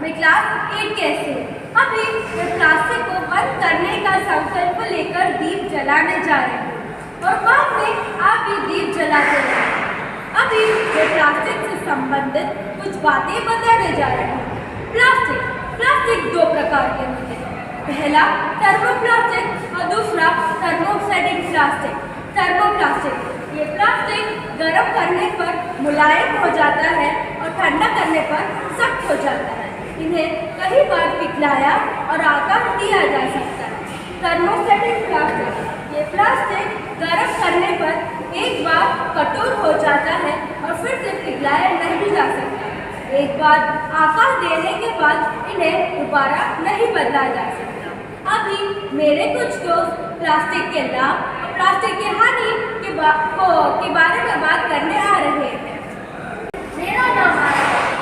वे class 8 कैसे? अभी वे plastic को बंद करने का संकल्प लेकर दीप जलाने जा रहे हैं और बाद में आप भी दीप जलाते रहें। अभी वे प्लास्टिक से संबंधित कुछ बातें बताने जा रहे हैं। प्लास्टिक दो प्रकार के होते हैं। पहला थर्मोप्लास्टिक और दूसरा थर्मोसेटिक प्लास्टिक। थर्मोप्लास्टिक ये प्लास्टिक गर्म करने पर मुलायम हो जाता है और ठंडा करने पर सख्त हो जाता है। इन्हें कई बार पिघलाया और आकार दिया जा सकता है। थर्मोसेटिक प्लास्टिक ये प्लास्टिक गर्म करने पर एक बार कठोर हो जाता है और फिर से पिघलाया नहीं जा सकता। एक बार आकार देने के बाद इन्हें दोबारा नहीं बदला जा सकता। अभी मेरे कुछ दोस्त प्लास्टिक के लाभ और प्लास्टिक की हानि के बारे में बात करने आ रहे हैं। मेरा नाम है,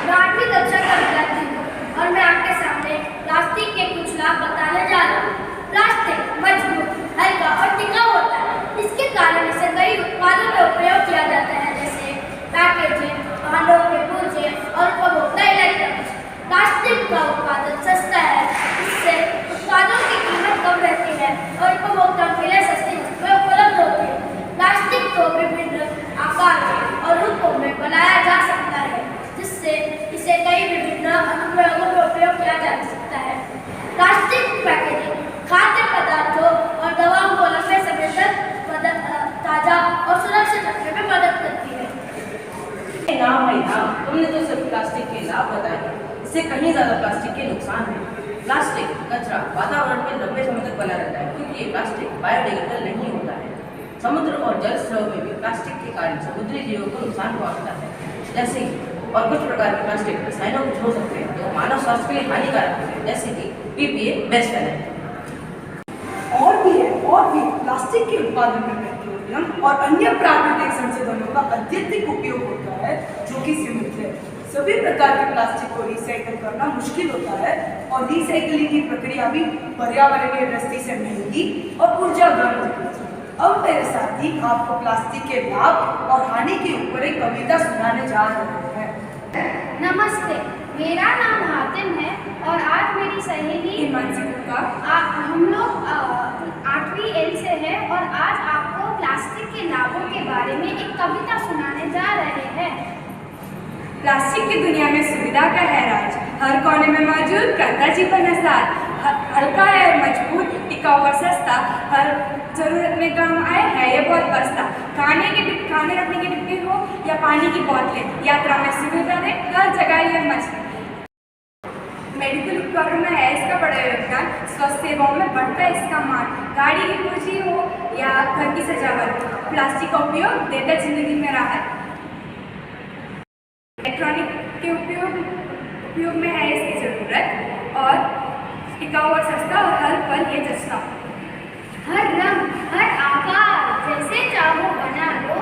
मैं 8वीं कक्षा का विद्यार्थी हूँ और मैं आपके सामने प्लास्टिक के कुछ लाभ बताने जा रहा हूँ। प्लास्टिक मजबूत, हल्का और टिकाऊ होता है। इसके कारण इसे कई उत्पादों में उपयोग किया जाता है, जैसे पैकेजिंग, वाहनों के पुर्जे और उपभोक्ता इलेक्ट्रॉनिक्स। प्लास्टिक का उत्पादन सस्ता है, इससे उत्पादों की कीमत कम रहती है और उपभोक्ता के लिए सस्ती वस्तुएं उपलब्ध होती है। प्लास्टिक को विभिन्न आकार और रूपों में बनाया जा सकता है, जिससे इसे कई विभिन्न अनुप्रयोगों में उपयोग किया जा सकता है। प्लास्टिक पैकेजिंग खाद्य पदार्थों और दवाओं को लंबे समय तक ताजा और सुरक्षित रखने में मदद करती है। तुमने तो सिर्फ प्लास्टिक के लाभ बताए, इससे कहीं ज्यादा प्लास्टिक के नुकसान है। प्लास्टिक कचरा वातावरण में लंबे समय तक बना रहता है, क्योंकि ये प्लास्टिक बायोडिग्रेडेबल नहीं होता है। समुद्र और जल स्रोत में भी प्लास्टिक के कारण समुद्री जीवों को नुकसान पहुंचता है। जैसे और कुछ प्रकार के प्लास्टिक रसायनों को छोड़ सकते हैं जो मानव स्वास्थ्य के लिए हानिकारक होते हैं, जैसे कि PPA बेस्ट है। और भी प्लास्टिक के उत्पादन में पेट्रोलियम और अन्य प्राकृतिक संसाधनों का अत्यधिक उपयोग होता है, जो कि सीमित है। सभी प्रकार के प्लास्टिक को रिसाइकल करना मुश्किल होता है और रिसाइकलिंग की प्रक्रिया भी पर्यावरणीय दृष्टि से महंगी और ऊर्जा गहन होती है। अब मेरे साथी आपको प्लास्टिक के लाभ और हानि के ऊपर एक कविता सुनाने जा रहे हैं। नमस्ते, मेरा नाम हातिम है और आज मेरी सहेली हम लोग 8वीं L से है और आज आपको प्लास्टिक के लाभों के बारे में एक कविता सुनाने जा रहे हैं। प्लास्टिक की दुनिया में सुविधा का है राज, हर कोने में मौजूद करता जीवन आसान। हल्का है और मजबूत, टिकाऊ और सस्ता, हर जरूरत में काम आए है ये बहुत बस्ता। खाने रखने की डिब्बी हो या पानी की बोतलें, यात्रा में सुविधा दे हर जगह ये मछली। मेडिकल उपकरणों में है इसका बड़ा योगदान, स्वास्थ्य सेवाओं में बढ़ता है इसका मान। गाड़ी की पूंजी हो या घर की सजावट, प्लास्टिक का उपयोग देता जिंदगी में राहत। इलेक्ट्रॉनिक के उपयोग में है इसकी जरूरत और टिकाऊ और सस्ता और हर पल ये जस्ता। हर रंग, हर आकार जैसे चाहो बना लो,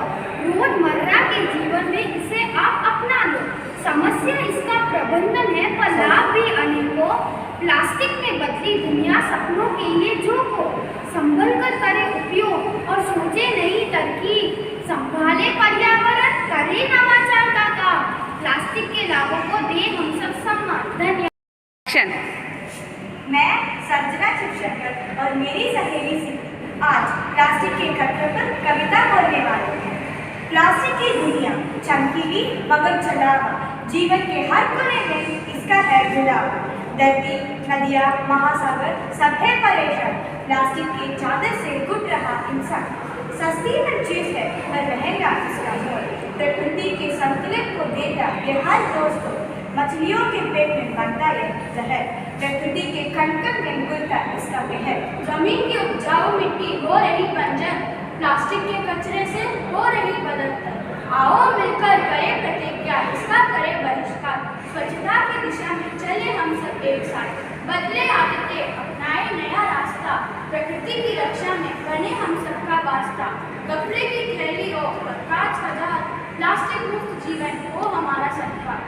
रोजमर्रा के जीवन में इसे आप अपना लो। समस्या इसका प्रबंधन है पर लाभ भी अनेकों। प्लास्टिक में बदली दुनिया सपनों के लिए झोंको, संभल कर करे उपयोग और सोचे नई तरकीब। संभाले पर्यावरण, करे नवाचार का काम, प्लास्टिक के लाभों को दे हम सब सम्मान। धन्यवाद। मैं संजना शिवशंकर और मेरी सहेली से आज प्लास्टिक के खतरे पर कविता बोलने वाली है। प्लास्टिक की दुनिया चमकीली मगर जलावा, जीवन के हर कोने में इसका है जुड़ाव। धरती, नदियाँ, महासागर सब है परेशान, प्लास्टिक की चादर से घुट रहा इंसान। सस्ती हर चीज है पर महंगा इसका मोल, प्रकृति के संतुलन को देता ये हर रोज को। मछलियों के पेट में बनता है जहर, प्रकृति के कण कण में घुलता इसका कहर। जमीन की उपजाऊ मिट्टी हो रही बंजर, प्लास्टिक के कचरे से हो रही बदतर। आओ मिलकर करें प्रतिज्ञा, इसका करें बहिष्कार। स्वच्छता की दिशा में चले हम सब एक साथ, बदले आदतें अपनाए नया रास्ता। प्रकृति की रक्षा में बने हम सबका वास्ता। कपड़े की थैली हो कांच का जहाज, प्लास्टिक मुक्त जीवन हो हमारा सपना।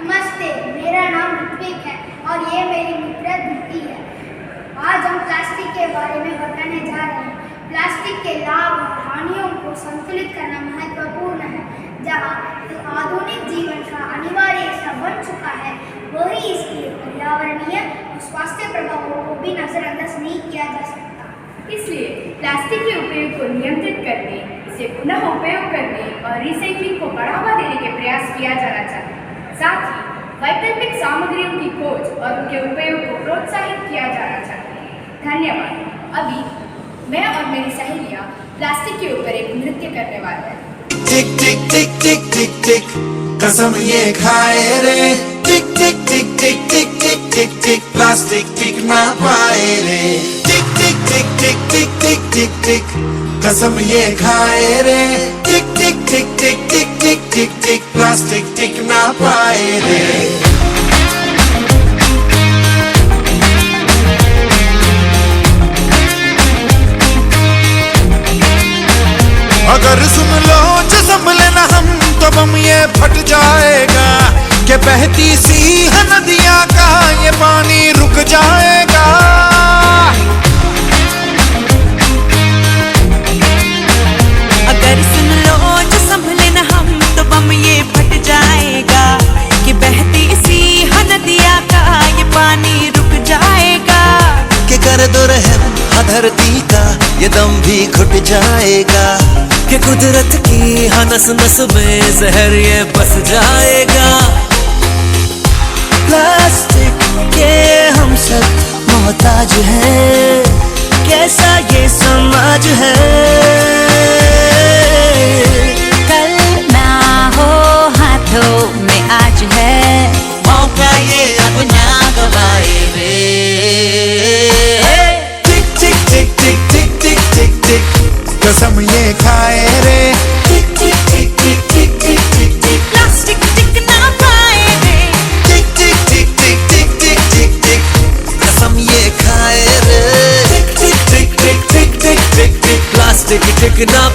नमस्ते, मेरा नाम ऋत्विक है और ये मेरी मित्र धृति है। आज हम प्लास्टिक के बारे में बताने जा रहे हैं। प्लास्टिक के लाभ और हानियों को संतुलित करना महत्वपूर्ण है। जहाँ आधुनिक जीवन का अनिवार्य हिस्सा बन चुका है, वही इसकी प्रभावों को भी नजरअंदाज नहीं किया जा सकता। इसलिए प्लास्टिक के उपयोग को नियंत्रित करने, इसे पुनः उपयोग करने और रिसाइक्लिंग को बढ़ावा देने के प्रयास किया जाना चाहिए। साथ ही वैकल्पिक सामग्रियों की खोज और उनके उपयोग को प्रोत्साहित किया जाना चाहिए। धन्यवाद। अभी मैं और मेरी सहेलियाँ प्लास्टिक के ऊपर एक नृत्य करने वाले हैं। टिक टिक टिक टिक टिक टिक कसम ये खाए रे, टिक टिक टिक टिक टिक टिक टिक टिक प्लास्टिक टिक ना पाए रे, टिक टिक टिक टिक टिक टिक टिक टिक कसम ये खाए रे, टिक टिक टिक टिक टिक टिक टिक टिक प्लास्टिक टिक ना पाए रे। अगर सुन लो जो संभले ना हम तो बम ये फट जाएगा, कि बहती सी है नदियाँ का ये पानी रुक जाएगा। अगर सुन लो जो संभले ना हम तो बम ये फट जाएगा, कि बहती सी है नदियाँ का ये पानी रुक जाएगा। कि कर दो रहम धरती का ये दम भी घुट जाएगा, कि कुदरत की हर नस नस में जहर ये बस जाएगा। प्लास्टिक के हम सब मोहताज हैं, कैसा ये समाज है। कल ना हो हाथों में आज है, मौका ये अब ना गवाए रे। टिक टिक टिक टिक टिक टिक टिक टिक कसम ये खाए रे, टिक टिक टिक टिक टिक टिक टिक टिक प्लास्टिक टिक ना पाए रे, टिक टिक टिक टिक टिक टिक टिक टिक कसम ये खाए रे, टिक टिक टिक टिक टिक टिक टिक टिक प्लास्टिक टिक ना